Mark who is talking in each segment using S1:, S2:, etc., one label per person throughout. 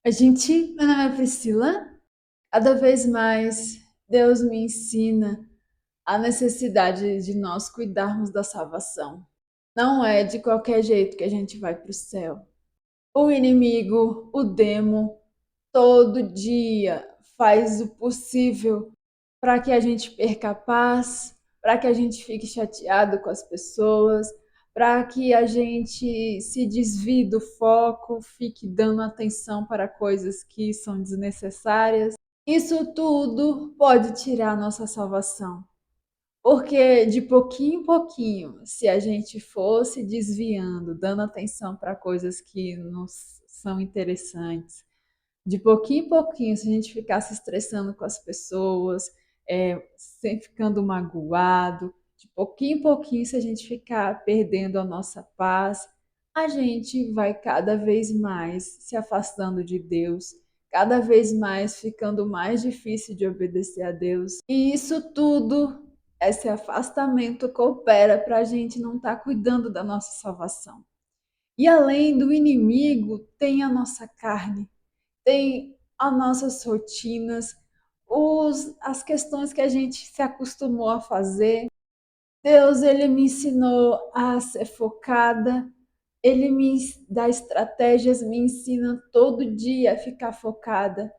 S1: Meu nome é Priscila. Cada vez mais Deus me ensina a necessidade de nós cuidarmos da salvação. Não é de qualquer jeito que a gente vai para o céu. O inimigo, o demo, todo dia faz o possível para que a gente perca a paz, para que a gente fique chateado com as pessoas, para que a gente se desvie do foco, fique dando atenção para coisas que são desnecessárias. Isso tudo pode tirar a nossa salvação. Porque de pouquinho em pouquinho, se a gente fosse desviando, dando atenção para coisas que não são interessantes, de pouquinho em pouquinho, se a gente ficar se estressando com as pessoas, sem ficando magoado, de pouquinho em pouquinho, se a gente ficar perdendo a nossa paz, a gente vai cada vez mais se afastando de Deus, cada vez mais ficando mais difícil de obedecer a Deus. E isso tudo, esse afastamento, coopera para a gente não estar cuidando da nossa salvação. E além do inimigo, tem a nossa carne, tem as nossas rotinas, as questões que a gente se acostumou a fazer. Deus, ele me ensinou a ser focada, ele me dá estratégias, me ensina todo dia a ficar focada.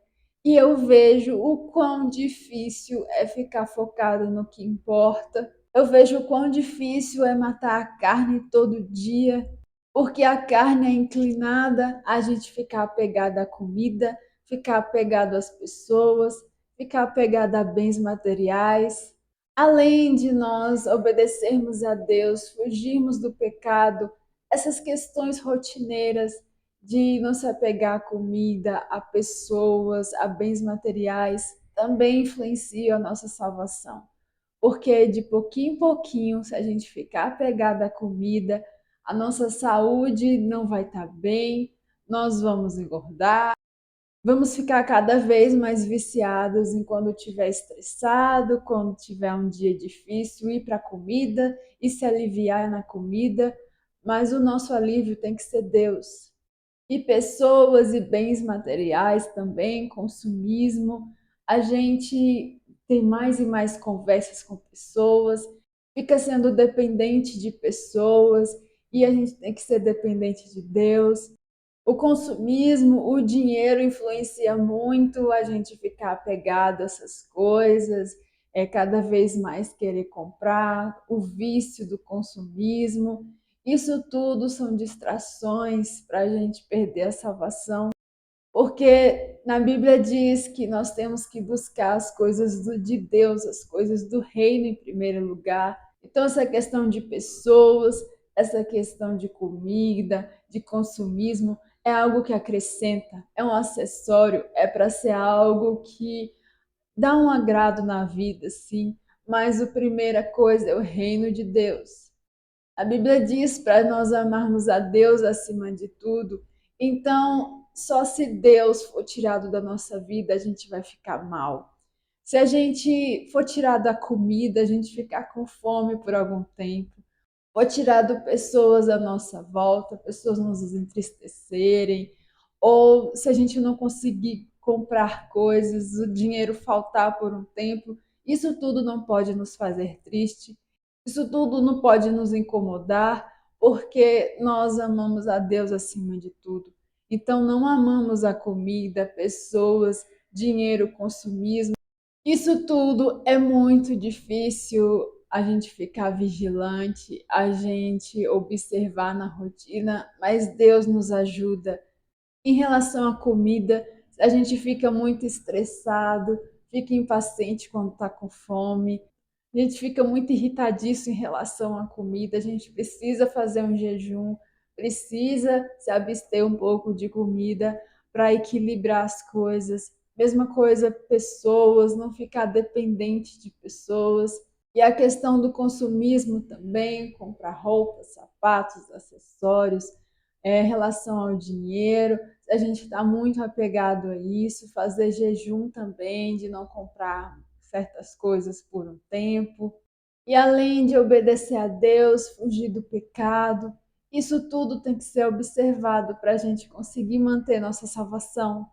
S1: E eu vejo o quão difícil é ficar focada no que importa. Eu vejo o quão difícil é matar a carne todo dia, porque a carne é inclinada a gente ficar apegada à comida, ficar apegado às pessoas, ficar apegado a bens materiais. Além de nós obedecermos a Deus, fugirmos do pecado, essas questões rotineiras de não se apegar à comida, a pessoas, a bens materiais, também influenciam a nossa salvação. Porque de pouquinho em pouquinho, se a gente ficar apegado à comida, a nossa saúde não vai estar bem, nós vamos engordar, vamos ficar cada vez mais viciados em quando estiver estressado, quando tiver um dia difícil, ir para a comida e se aliviar na comida, mas o nosso alívio tem que ser Deus. E pessoas e bens materiais também, consumismo. A gente tem mais e mais conversas com pessoas, fica sendo dependente de pessoas e a gente tem que ser dependente de Deus. O consumismo, o dinheiro influencia muito a gente ficar apegado a essas coisas, cada vez mais querer comprar, o vício do consumismo. Isso tudo são distrações para a gente perder a salvação, porque na Bíblia diz que nós temos que buscar as coisas de Deus, as coisas do reino em primeiro lugar. Então, essa questão de pessoas, essa questão de comida, de consumismo, é algo que acrescenta, é um acessório, é para ser algo que dá um agrado na vida, sim, mas a primeira coisa é o reino de Deus. A Bíblia diz para nós amarmos a Deus acima de tudo. Então, só se Deus for tirado da nossa vida, a gente vai ficar mal. Se a gente for tirado da comida, a gente ficar com fome por algum tempo. For tirado pessoas à nossa volta, pessoas nos entristecerem, ou se a gente não conseguir comprar coisas, o dinheiro faltar por um tempo, isso tudo não pode nos fazer triste, isso tudo não pode nos incomodar, porque nós amamos a Deus acima de tudo. Então não amamos a comida, pessoas, dinheiro, consumismo. Isso tudo é muito difícil a gente ficar vigilante, a gente observar na rotina, mas Deus nos ajuda. Em relação à comida, a gente fica muito estressado, fica impaciente quando está com fome, a gente fica muito irritadiço em relação à comida, a gente precisa fazer um jejum, precisa se abster um pouco de comida para equilibrar as coisas. Mesma coisa, pessoas, não ficar dependente de pessoas. E a questão do consumismo também, comprar roupas, sapatos, acessórios, relação ao dinheiro, a gente está muito apegado a isso, fazer jejum também, de não comprar certas coisas por um tempo. E além de obedecer a Deus, fugir do pecado, Isso tudo tem que ser observado para a gente conseguir manter nossa salvação.